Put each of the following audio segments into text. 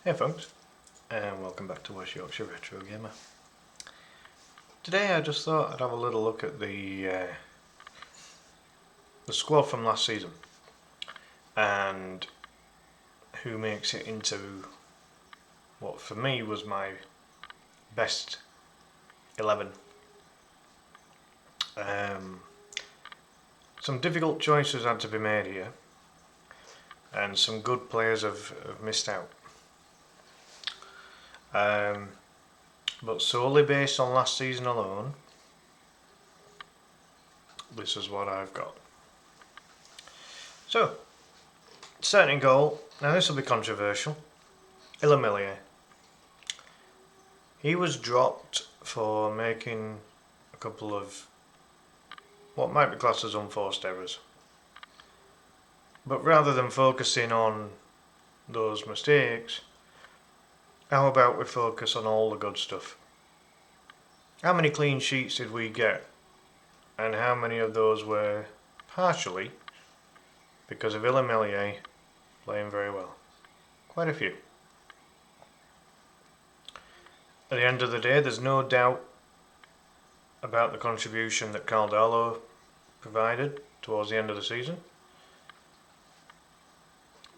Hey folks, and welcome back to West Yorkshire Retro Gamer. Today I just thought I'd have a little look at the squad from last season and who makes it into what for me was my best 11. Some difficult choices had to be made here, and some good players have missed out. But solely based on last season alone, this is what I've got. So, starting goal. Now this will be controversial. Illamillier. He was dropped for making a couple of what might be classed as unforced errors. But rather than focusing on those mistakes, how about we focus on all the good stuff? How many clean sheets did we get? And how many of those were partially because of Illamillier playing very well? Quite a few. At the end of the day, there's no doubt about the contribution that Caldalo provided towards the end of the season.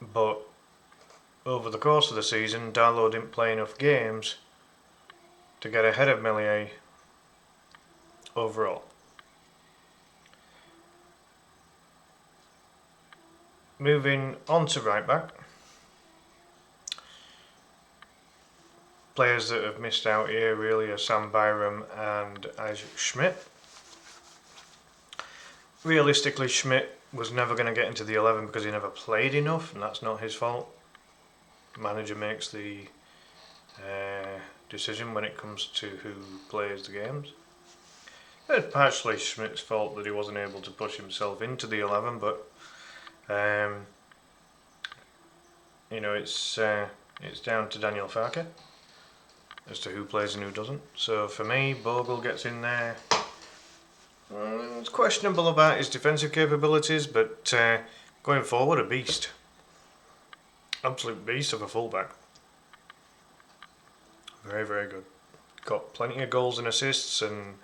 But over the course of the season, Darlow didn't play enough games to get ahead of Millier overall. Moving on to right back. Players that have missed out here really are Sam Byram and Isaac Schmidt. Realistically, Schmidt was never going to get into the 11 because he never played enough, and that's not his fault. The manager makes the decision when it comes to who plays the games. It's partially Schmidt's fault that he wasn't able to push himself into the 11, but it's down to Daniel Farke as to who plays and who doesn't. So for me, Bogle gets in there. It's questionable about his defensive capabilities, but going forward, a beast. Absolute beast of a fullback. Very, very good. Got plenty of goals and assists and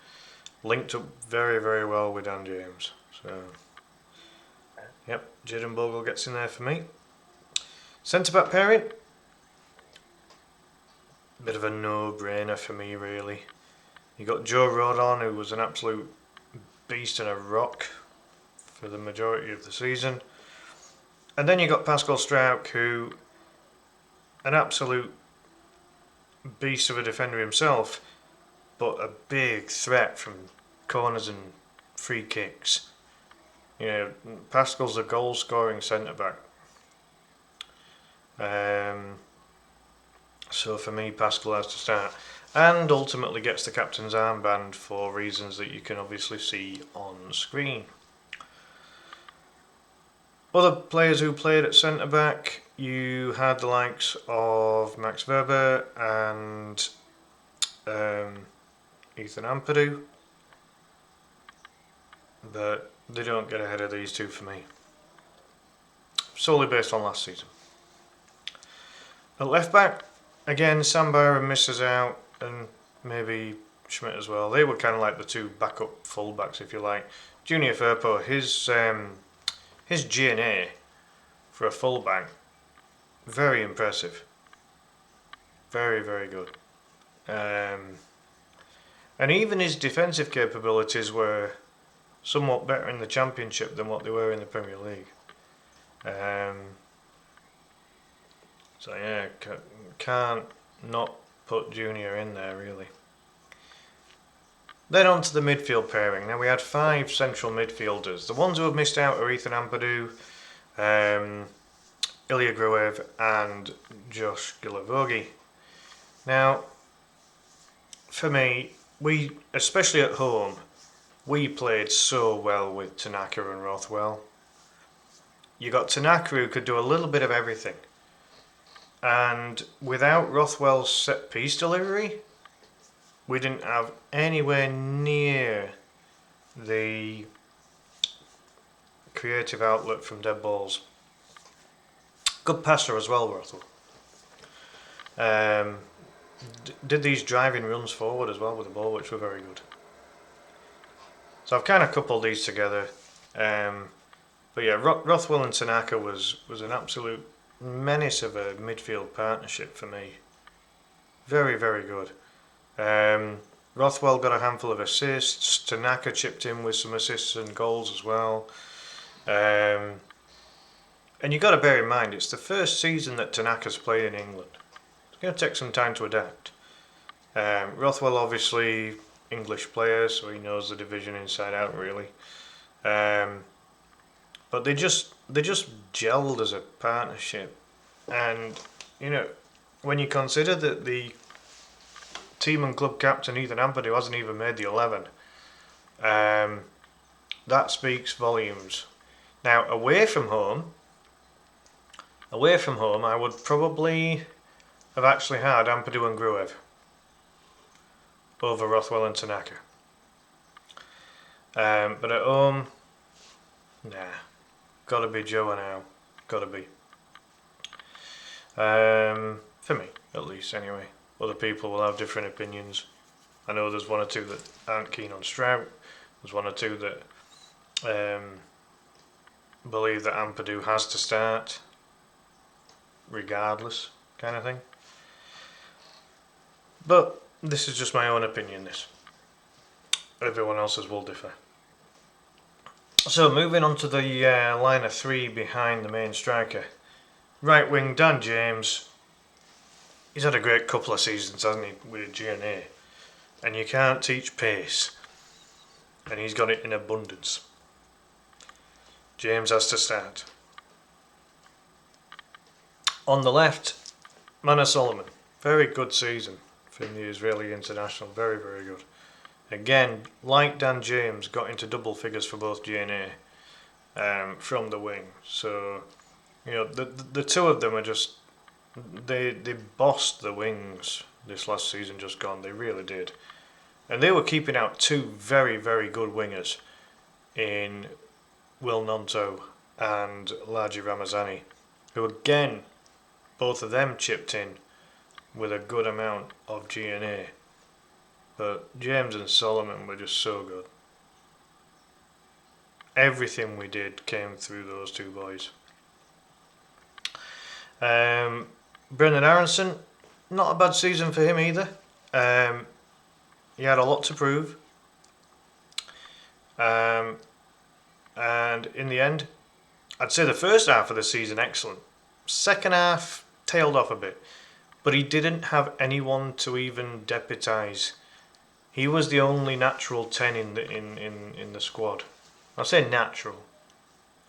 linked up very, very well with Dan James. So, yep, Jaden Bogle gets in there for me. Centre-back pairing. Bit of a no-brainer for me, really. You got Joe Rodon, who was an absolute beast and a rock for the majority of the season. And then you got Pascal Struijk, who an absolute beast of a defender himself, but a big threat from corners and free kicks. You know, Pascal's a goal-scoring centre-back. So for me, Pascal has to start, and ultimately gets the captain's armband for reasons that you can obviously see on screen. Other players who played at centre-back, you had the likes of Max Weber and Ethan Ampadu, but they don't get ahead of these two for me, solely based on last season. At left-back, again, Sam Byram misses out, and maybe Schmidt as well. They were kind of like the two backup full-backs, if you like. Junior Firpo, his G&A for a full-back, very impressive. Very, very good. And even his defensive capabilities were somewhat better in the Championship than what they were in the Premier League. So yeah, can't not put Junior in there, really. Then on to the midfield pairing. Now we had 5 central midfielders. The ones who have missed out are Ethan Ampadu, Ilya Gruev and Josh Gilavogi. Now, for me, we, especially at home, we played so well with Tanaka and Rothwell. You got Tanaka who could do a little bit of everything. And without Rothwell's set-piece delivery, we didn't have anywhere near the creative outlet from dead balls. Good passer as well, Rothwell. did these driving runs forward as well with the ball, which were very good. So I've kind of coupled these together. But yeah, Rothwell and Tanaka was an absolute menace of a midfield partnership for me. Very, very good. Rothwell got a handful of assists. Tanaka chipped in with some assists and goals as well. And you've got to bear in mind, it's the first season that Tanaka's played in England. It's going to take some time to adapt. Rothwell, obviously, English player, so he knows the division inside out, really. But they just gelled as a partnership. And, when you consider that the team and club captain Ethan Ampadu hasn't even made the 11, that speaks volumes. Now, away from home, I would probably have actually had Ampadu and Gruev over Rothwell and Tanaka. But at home, nah, gotta be Joe now, gotta be. For me, at least, anyway. Other people will have different opinions. I know there's one or two that aren't keen on Strout. There's one or two that believe that Ampadu has to start regardless, kind of thing. But this is just my own opinion, this. Everyone else's will differ. So moving on to the line of three behind the main striker. Right wing Dan James. He's had a great couple of seasons, hasn't he, with GNA. And you can't teach pace. And he's got it in abundance. James has to start. On the left, Mana Solomon. Very good season from the Israeli international. Very, very good. Again, like Dan James, got into double figures for both GNA from the wing. So, the two of them are just, they bossed the wings this last season just gone. They really did. And they were keeping out two very, very good wingers in Will Nonto and Laji Ramazani, who again, both of them chipped in with a good amount of GNA. But James and Solomon were just so good. Everything we did came through those two boys. Brendan Aronson, not a bad season for him either. He had a lot to prove. And in the end, I'd say the first half of the season, excellent. Second half, tailed off a bit. But he didn't have anyone to even deputise. He was the only natural 10 in the squad. I say natural.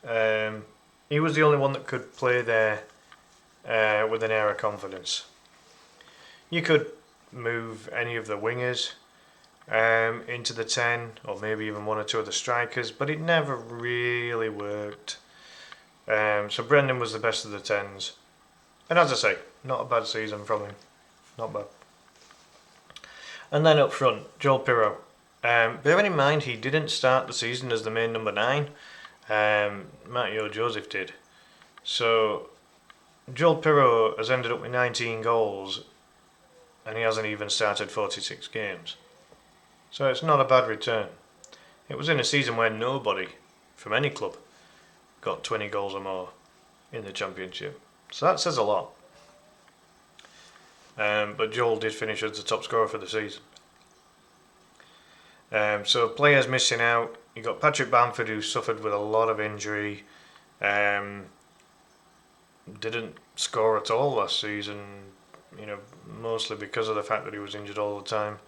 He was the only one that could play there with an air of confidence. You could move any of the wingers into the 10, or maybe even one or two of the strikers, but it never really worked. So Brendan was the best of the 10s. And as I say, not a bad season from him. Not bad. And then up front, Joel Pirro. Bearing in mind he didn't start the season as the main number 9, Matteo Joseph did. So Joel Pirro has ended up with 19 goals and he hasn't even started 46 games. So it's not a bad return. It was in a season where nobody from any club got 20 goals or more in the Championship. So that says a lot. But Joel did finish as the top scorer for the season. So players missing out. You got Patrick Bamford, who suffered with a lot of injury. Didn't score at all last season. Mostly because of the fact that he was injured all the time.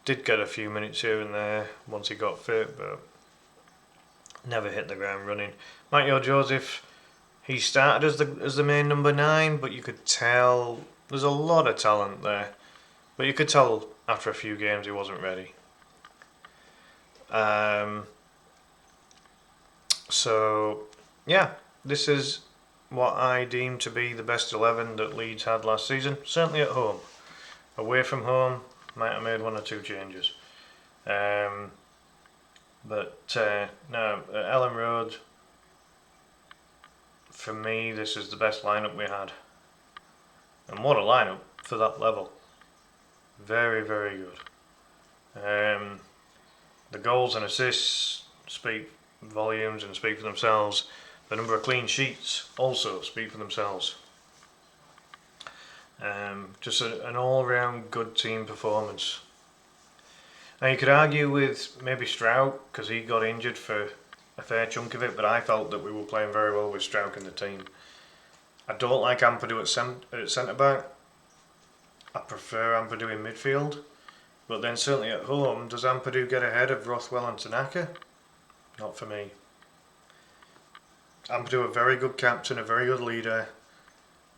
Did get a few minutes here and there once he got fit, but never hit the ground running. Matteo Joseph, he started as the main number 9, but you could tell there's a lot of talent there. But you could tell after a few games he wasn't ready. So yeah, this is what I deem to be the best 11 that Leeds had last season. Certainly at home. Away from home, might have made one or two changes. No, at Ellen Road, for me, this is the best lineup we had. And what a lineup. for that level. Very, very good. The goals and assists speak volumes and speak for themselves. The number of clean sheets also speak for themselves. Just an all-round good team performance. Now you could argue with maybe Stroud because he got injured for a fair chunk of it, but I felt that we were playing very well with Stroud in the team. I don't like Ampadu at centre back. I prefer Ampadu in midfield, but then certainly at home, does Ampadu get ahead of Rothwell and Tanaka? Not for me. Ampadu a very good captain, a very good leader,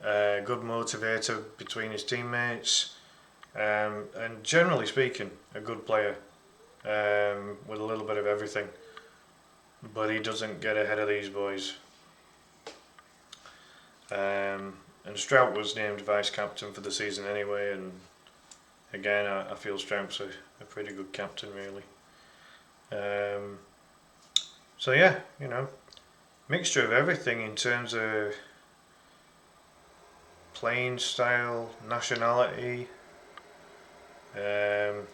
a good motivator between his teammates, and generally speaking, a good player with a little bit of everything. But he doesn't get ahead of these boys. And Strout was named vice captain for the season anyway, and again I feel Strout's a pretty good captain really. So yeah, mixture of everything in terms of playing style, nationality. You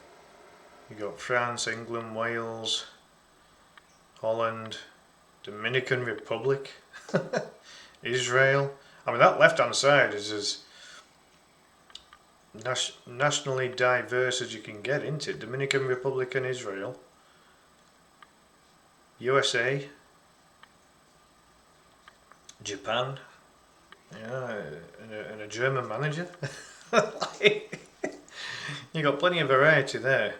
got France, England, Wales, Holland, Dominican Republic, Israel. I mean, that left-hand side is as nationally diverse as you can get, isn't it? Dominican Republic and Israel, USA, Japan, yeah, and a German manager. You got plenty of variety there,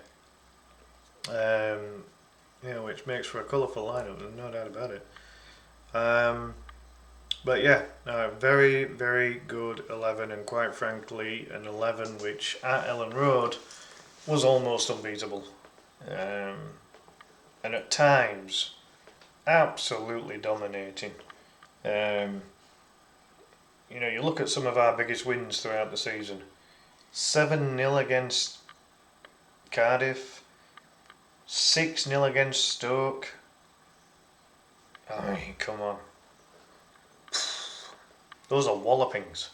which makes for a colourful lineup, there's no doubt about it. But yeah, very, very good 11, and quite frankly, an 11 which at Ellen Road was almost unbeatable, and at times absolutely dominating. You look at some of our biggest wins throughout the season. 7-0 against Cardiff, 6-0 against Stoke. I mean, come on. Those are wallopings.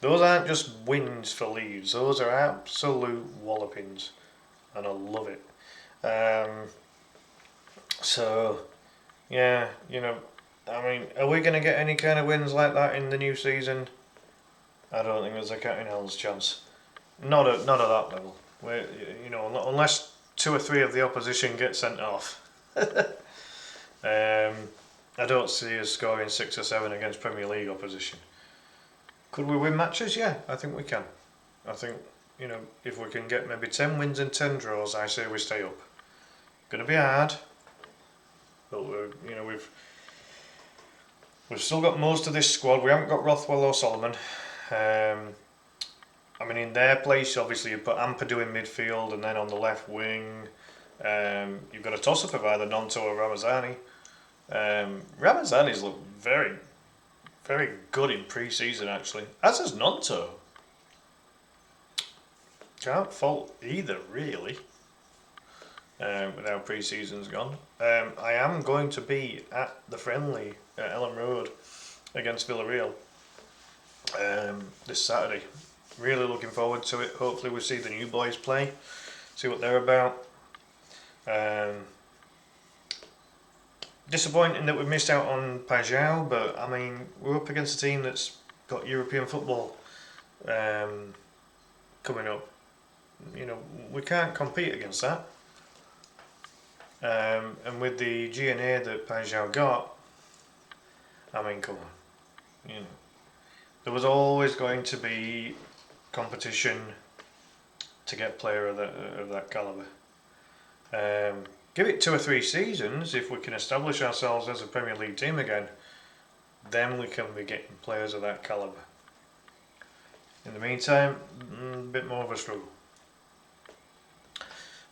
Those aren't just wins for Leeds, those are absolute wallopings, and I love it. So, yeah, I mean, are we going to get any kind of wins like that in the new season? I don't think there's a cat in hell's chance. Not at that level. Unless 2 or 3 of the opposition get sent off. I don't see us scoring 6 or 7 against Premier League opposition. Could we win matches? Yeah, I think we can. I think, if we can get maybe 10 wins and 10 draws, I say we stay up. Going to be hard, but we've still got most of this squad. We haven't got Rothwell or Solomon. I mean, in their place, obviously, you put Ampadu in midfield, and then on the left wing, you've got a toss-up of either Nonto or Ramazani. Ramazani's looked very, very good in pre-season, actually, as has Nonto. Can't fault either, really, with how pre-season's gone. I am going to be at the friendly at Ellen Road against Villarreal this Saturday. Really looking forward to it. Hopefully we see the new boys play, see what they're about. Disappointing that we missed out on Pajau, but I mean, we're up against a team that's got European football coming up. We can't compete against that. And with the GNA that Pajau got, I mean, come on. There was always going to be competition to get player of that calibre. Give it 2 or 3 seasons, if we can establish ourselves as a Premier League team again, then we can be getting players of that calibre. In the meantime, a bit more of a struggle.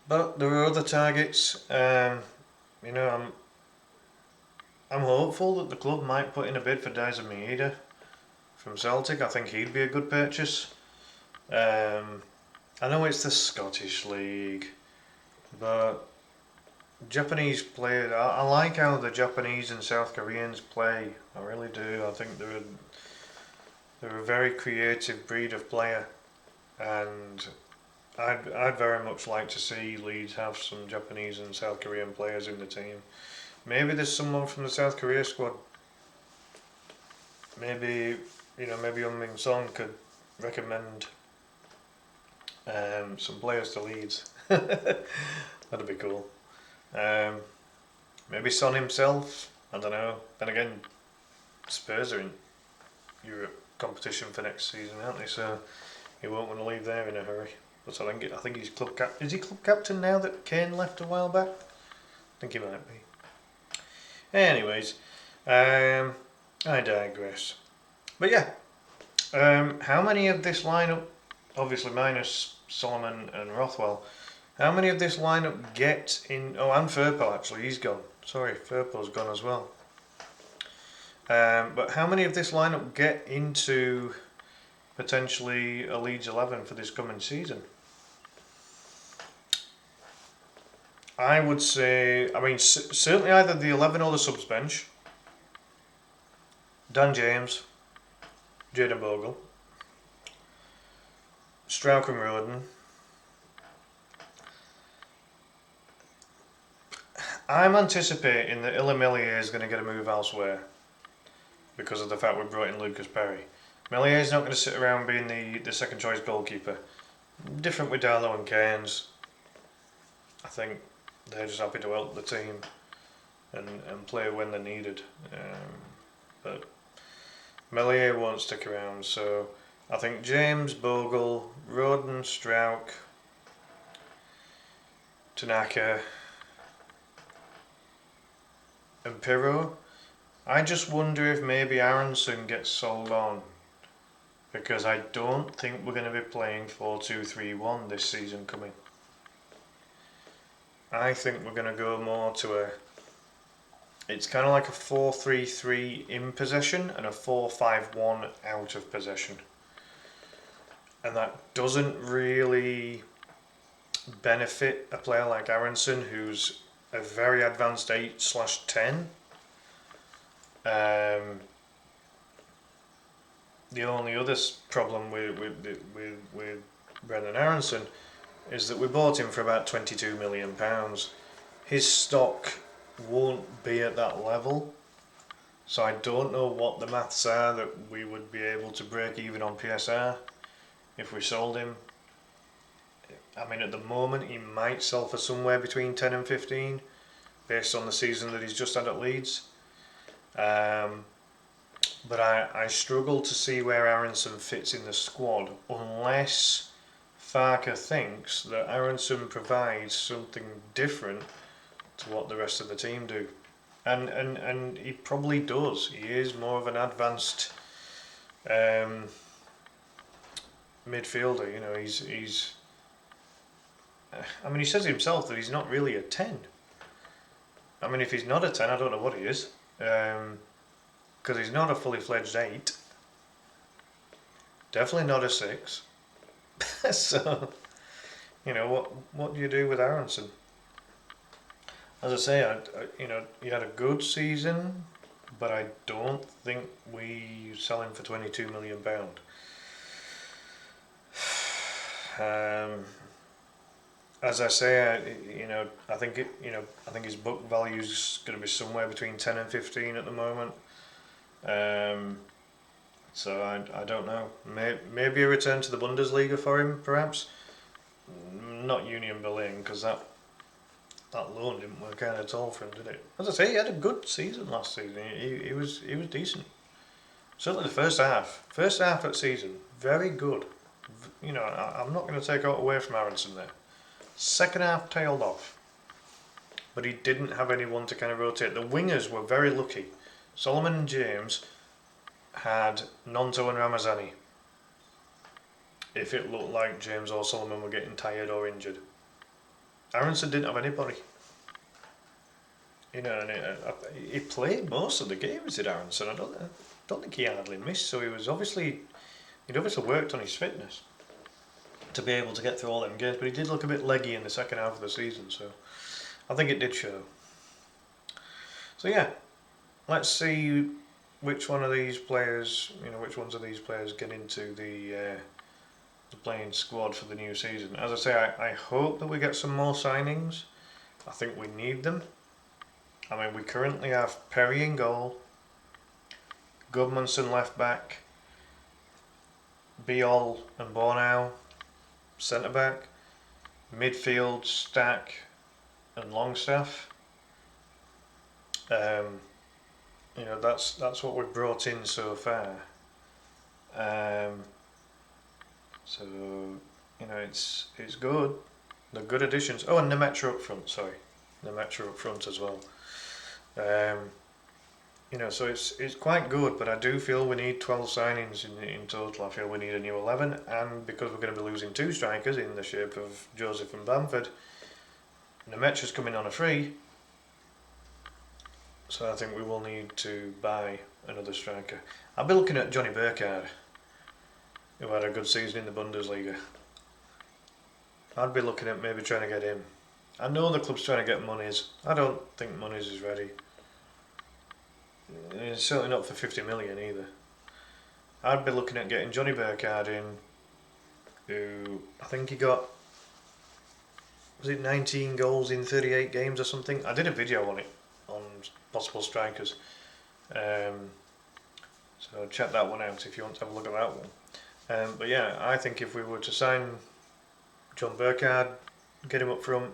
But there are other targets. I'm hopeful that the club might put in a bid for Daizen Maeda from Celtic. I think he'd be a good purchase. I know it's the Scottish League, but Japanese players, I like how the Japanese and South Koreans play. I really do. I think they're a very creative breed of player. and I'd very much like to see Leeds have some Japanese and South Korean players in the team. Maybe there's someone from the South Korea squad. Maybe maybe Min Song could recommend some players to Leeds. That'd be cool. Maybe Son himself. I don't know. Then again, Spurs are in Europe competition for next season, aren't they? So he won't want to leave there in a hurry. But I think he's club captain. Is he club captain now that Kane left a while back? I think he might be. Anyways, I digress. But yeah, how many of this lineup, obviously minus Solomon and Rothwell, how many of this lineup get in? Oh, and Firpo actually, he's gone. Sorry, Firpo's gone as well. But how many of this lineup get into potentially a Leeds 11 for this coming season? I would say, certainly either the 11 or the subs bench. Dan James, Jayden Bogle, Strauch and Roden. I'm anticipating that Illa Melier is going to get a move elsewhere because of the fact we brought in Lucas Perry. Melier is not going to sit around being the second choice goalkeeper. Different with Darlow and Keynes. I think they're just happy to help the team and play when they're needed. But Melier won't stick around, so I think James, Bogle, Roden, Strauch, Tanaka and Pirro. I just wonder if maybe Aronson gets sold on, because I don't think we're going to be playing 4-2-3-1 this season coming. I think we're going to go more to it's kind of like a 4-3-3 in possession and a 4-5-1 out of possession. And that doesn't really benefit a player like Aronson, who's a very advanced 8/10. The only other problem with Brendan Aronson is that we bought him for about £22 million. His stock won't be at that level, so I don't know what the maths are that we would be able to break even on PSR if we sold him. At the moment he might sell for somewhere between 10 and 15 based on the season that he's just had at Leeds. But I struggle to see where Aronson fits in the squad unless Farker thinks that Aronson provides something different to what the rest of the team do. And he probably does. He is more of an advanced midfielder. He's he says himself that he's not really a 10. If he's not a 10, I don't know what he is. Because he's not a fully fledged 8. Definitely not a 6. So, what do you do with Aronson? As I say, he had a good season, but I don't think we sell him for £22 million. As I say, I think his book value is going to be somewhere between 10 and 15 at the moment. So I don't know. Maybe a return to the Bundesliga for him, perhaps. Not Union Berlin, because that loan didn't work out at all for him, did it? As I say, he had a good season last season. He was decent. Certainly the first half of the season, very good. I'm not going to take away from Aronson there. Second half tailed off, but he didn't have anyone to kind of rotate. The wingers were very lucky. Solomon and James had Nonto and Ramazani if it looked like James or Solomon were getting tired or injured. Aronson didn't have anybody. And he played most of the games, did Aronson. I don't think he hardly missed, so he'd obviously worked on his fitness to be able to get through all them games, but he did look a bit leggy in the second half of the season, so I think it did show. So yeah, let's see which ones of these players get into the playing squad for the new season. As I say, I hope that we get some more signings. I think we need them. I mean, we currently have Perry in goal, Goodmanson left back, Biol and Bornau centre back, midfield Stack and Longstaff. You know, that's what we've brought in so far. So you know, it's good. They're good additions. Oh, and Nemetra up front. Sorry, Nemetra up front as well. You know, so it's quite good, but I do feel we need 12 signings in total. I feel we need a new 11, and because we're going to be losing 2 strikers in the shape of Joseph and Bamford, Nemetra's coming on a free, so I think we will need to buy another striker. I'll be looking at Johnny Burkhardt, who had a good season in the Bundesliga. I'd be looking at maybe trying to get him. I know the club's trying to get Monies. I don't think Monies is ready. It's certainly not for 50 million either. I'd be looking at getting Johnny Burkhardt in, who I think he got, was it 19 goals in 38 games or something? I did a video on it, on possible strikers. So check that one out if you want to have a look at that one. But yeah, I think if we were to sign John Burkhardt, get him up front,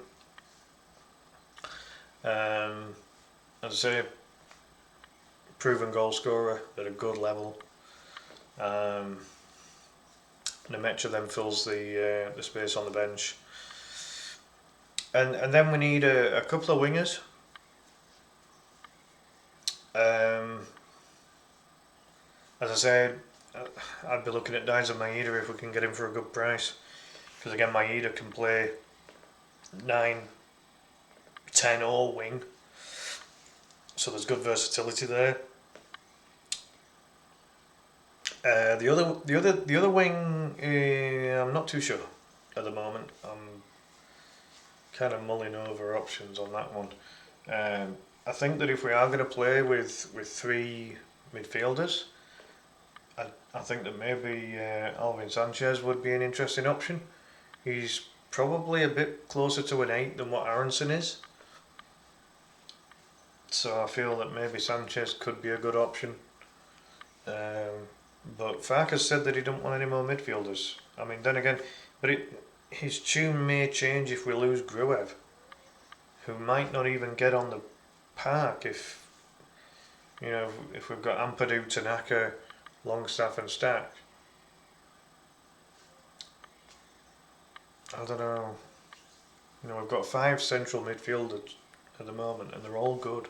as I say, proven goal scorer at a good level. Nemetra then fills the space on the bench, and then we need a couple of wingers. As I said, I'd be looking at Daiser Maeda if we can get him for a good price, because again, Maeda can play 9, 10 or wing, so there's good versatility there. The other wing, I'm not too sure at the moment. I'm kind of mulling over options on that one. I think that if we are going to play with 3 midfielders, I think that maybe Alvin Sanchez would be an interesting option. He's probably a bit closer to an 8 than what Aronson is, so I feel that maybe Sanchez could be a good option. But Farkas said that he don't want any more midfielders. I mean, then again, but his tune may change if we lose Gruev, who might not even get on the park if, you know, if we've got Ampadu, Tanaka, Longstaff and Stack. I don't know. You know, we've got 5 central midfielders at the moment, and they're all good.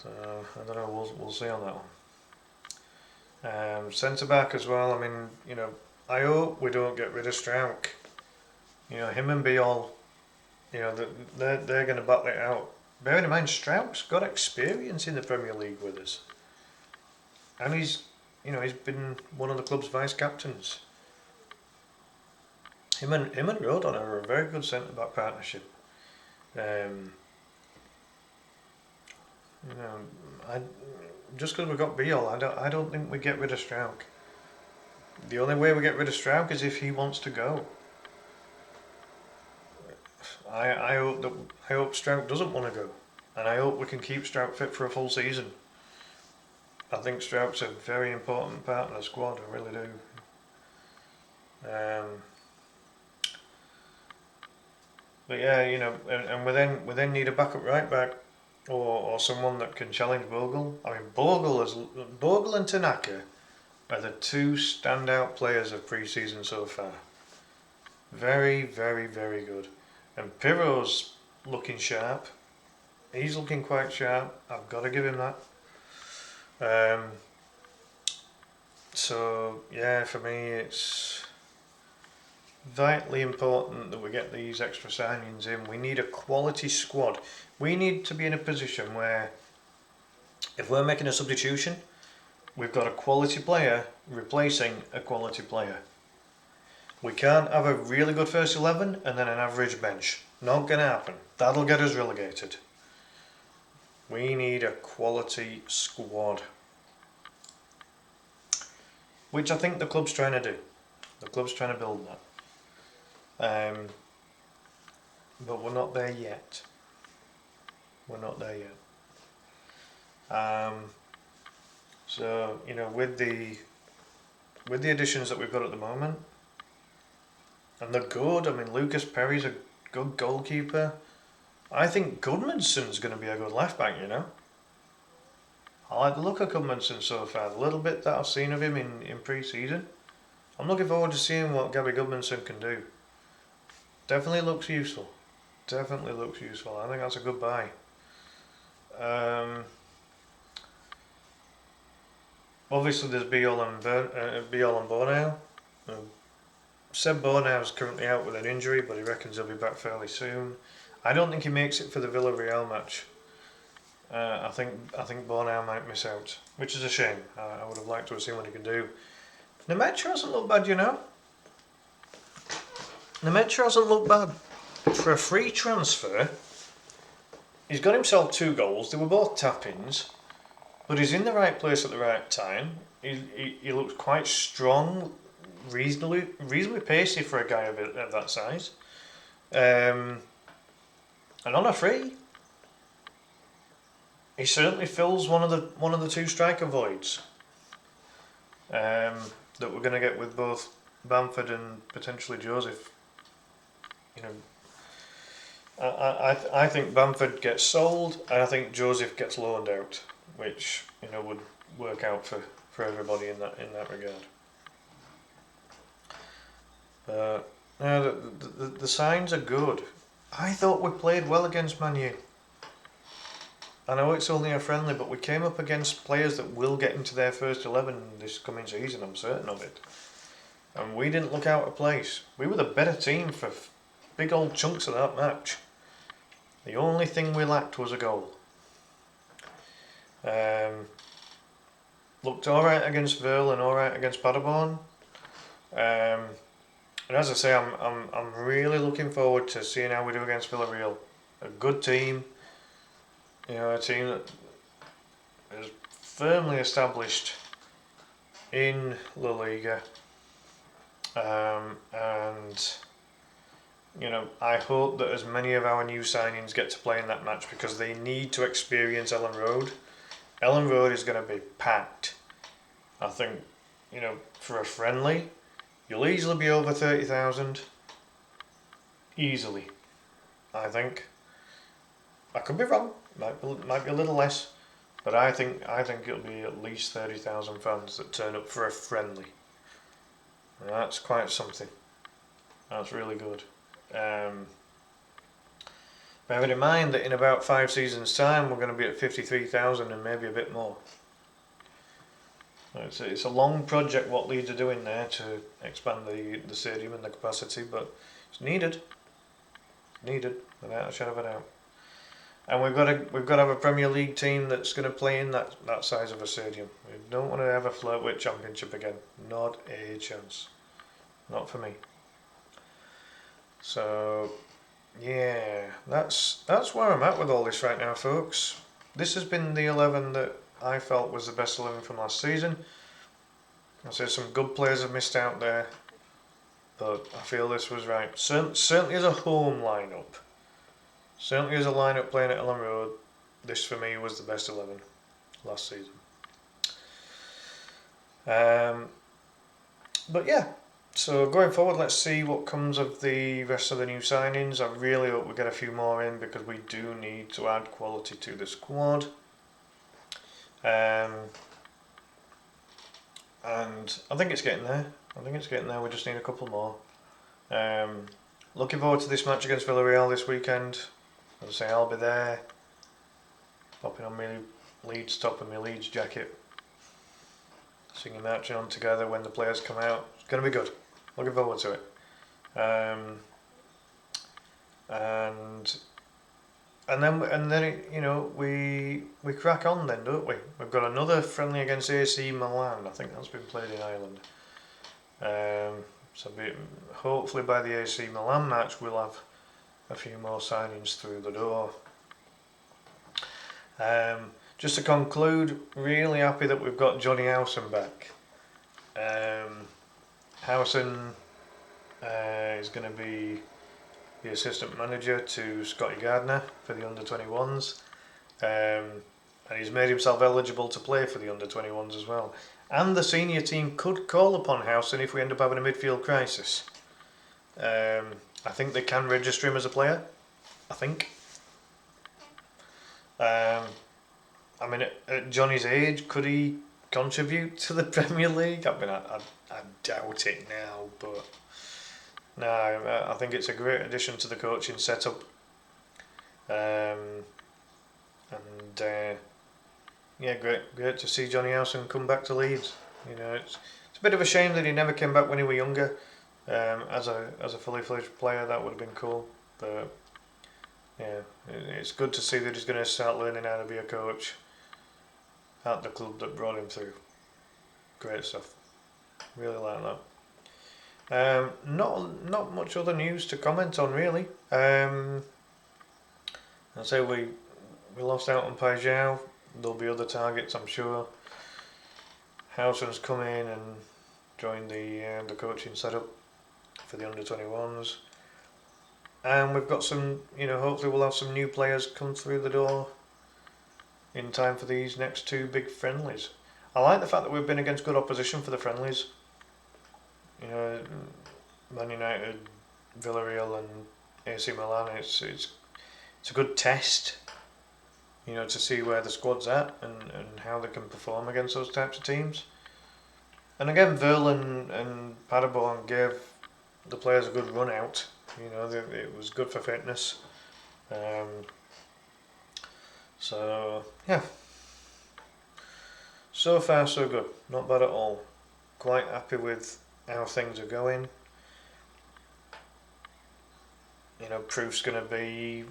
So I don't know. We'll see on that one. Centre back as well. I mean, you know, I hope we don't get rid of Strauch. You know, him and Biol, you know, they're going to battle it out. Bearing in mind, Strauch's got experience in the Premier League with us, and he's been one of the club's vice captains. Him and Rodon are a very good centre back partnership. You know, just because we've got Biol, I don't think we get rid of Strauch. The only way we get rid of Strauch is if he wants to go. I hope Strauch doesn't want to go, and I hope we can keep Strauch fit for a full season. I think Strauch's a very important part of the squad. I really do. But yeah, you know, and we then need a backup right back, or someone that can challenge Bogle. I mean, Bogle and Tanaka are the 2 standout players of pre-season so far. Very, very, very good. And Pirro's looking sharp. He's looking quite sharp. I've got to give him that. So yeah, for me, it's vitally important that we get these extra signings in. We need a quality squad. We need to be in a position where, if we're making a substitution, we've got a quality player replacing a quality player. We can't have a really good first 11 and then an average bench. Not going to happen. That'll get us relegated. We need a quality squad, which I think the club's trying to do. The club's trying to build that. But we're not there yet. We're not there yet. So, you know, with the additions that we've got at the moment, and they're good. I mean, Lucas Perry's a good goalkeeper. I think Gudmundson's going to be a good left back, you know. I like the look of Gudmundsson so far. The little bit that I've seen of him in pre-season. I'm looking forward to seeing what Gabby Gudmundsson can do. Definitely looks useful. Definitely looks useful. I think that's a good buy. Obviously, there's Biol and Bornau. Seb Bornau's currently out with an injury, but he reckons he'll be back fairly soon. I don't think he makes it for the Villarreal match. I think Bornau might miss out, which is a shame. I would have liked to have seen what he can do. Nemecha hasn't looked bad, you know. Nemecha hasn't looked bad. For a free transfer, he's got himself 2 goals. They were both tap-ins, but he's in the right place at the right time. He looks quite strong, reasonably pacey for a guy of that size. And on a free, he certainly fills one of the 2 striker voids that we're going to get with both Bamford and potentially Joseph. You know, I think Bamford gets sold, and I think Joseph gets loaned out, which, you know, would work out for everybody in that regard. No, the signs are good. I thought we played well against Man U. I know it's only a friendly, but we came up against players that will get into their first 11 this coming season, I'm certain of it. And we didn't look out of place. We were the better team for big old chunks of that match. The only thing we lacked was a goal. Looked alright against Vale and alright against Paderborn. And as I say, I'm really looking forward to seeing how we do against Villarreal. A good team. You know, a team that is firmly established in La Liga, and you know, I hope that as many of our new signings get to play in that match, because they need to experience Ellen Road. Ellen Road is going to be packed. I think, you know, for a friendly, you'll easily be over 30,000. Easily, I think. I could be wrong. Might be a little less, but I think it'll be at least 30,000 fans that turn up for a friendly. And that's quite something. That's really good. Bearing in mind that in about 5 seasons' time we're going to be at 53,000 and maybe a bit more. It's a long project what Leeds are doing there to expand the stadium and the capacity, but it's needed. Needed, without a shadow of a doubt. And we've got to have a Premier League team that's going to play in that size of a stadium. We don't want to ever flirt with Championship again. Not a chance. Not for me. So, yeah, that's where I'm at with all this right now, folks. This has been the 11 that I felt was the best 11 from last season. I said some good players have missed out there, but I feel this was right. Certainly as a home lineup. Certainly as a lineup playing at Ellen Road, this for me was the best 11 last season. But yeah, so going forward, let's see what comes of the rest of the new signings. I really hope we get a few more in, because we do need to add quality to the squad. And I think it's getting there. We just need a couple more. Looking forward to this match against Villarreal this weekend. As I say, I'll be there, popping on my Leeds top and my Leeds jacket, singing Marching On together when the players come out. It's going to be good. Looking forward to it. And then you know, we crack on then, don't we? We've got another friendly against AC Milan. I think that's been played in Ireland. So hopefully by the AC Milan match we'll have a few more signings through the door. Just to conclude, really happy that we've got Johnny Howson back. Howson is going to be the assistant manager to Scotty Gardner for the under-21s. And he's made himself eligible to play for the under-21s as well. And the senior team could call upon Howson if we end up having a midfield crisis. I think they can register him as a player. I think. I mean, at Johnny's age, could he contribute to the Premier League? I mean, I doubt it now, but no, I think it's a great addition to the coaching setup. Yeah, great to see Johnny Howson come back to Leeds. You know, it's a bit of a shame that he never came back when he was younger. As a fully fledged player, that would have been cool. But yeah, it's good to see that he's going to start learning how to be a coach at the club that brought him through. Great stuff. Really like that. Not much other news to comment on really. I say we lost out on Pajau. There'll be other targets, I'm sure. Howson's come in and joined the coaching setup for the under-21s. And we've got some, hopefully we'll have some new players come through the door in time for these next two big friendlies. I like the fact that we've been against good opposition for the friendlies. Man United, Villarreal and AC Milan, it's a good test, to see where the squad's at and how they can perform against those types of teams. And again, Verl and Paderborn gave the players a good run out. It was good for fitness. So yeah, so far so good, not bad at all. Quite happy with how things are going. Proof's going to be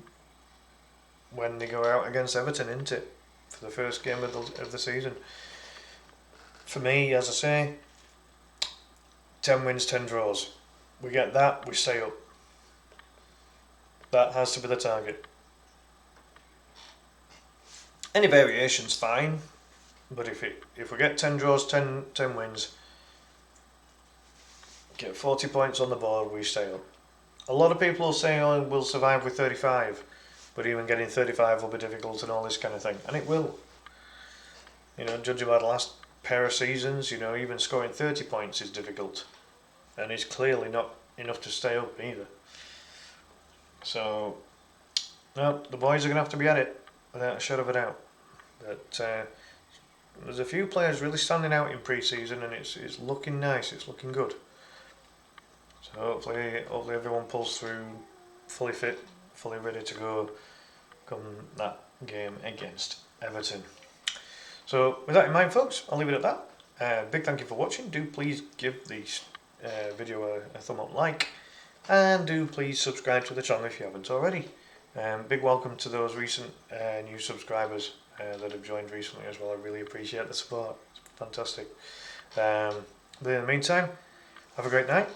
when they go out against Everton, isn't it? For the first game of the season. For me, as I say, 10 wins, 10 draws. We get that, we stay up. That has to be the target. Any variation's fine, but if we get 10 draws, 10 wins, get 40 points on the board, we stay up. A lot of people will say, we'll survive with 35, but even getting 35 will be difficult and all this kind of thing, and it will. Judging by the last pair of seasons, even scoring 30 points is difficult, and it's clearly not enough to stay up either. So, no, the boys are going to have to be at it, without a shadow of a doubt. But there's a few players really standing out in pre-season, and it's looking nice, it's looking good. So hopefully everyone pulls through fully fit, fully ready to go come that game against Everton. So with that in mind, folks, I'll leave it at that. Big thank you for watching. Do please give the video a thumb up like, and do please subscribe to the channel if you haven't already. Big welcome to those recent new subscribers that have joined recently as well. I really appreciate the support. It's fantastic. But in the meantime, have a great night.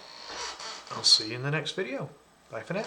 I'll see you in the next video. Bye for now.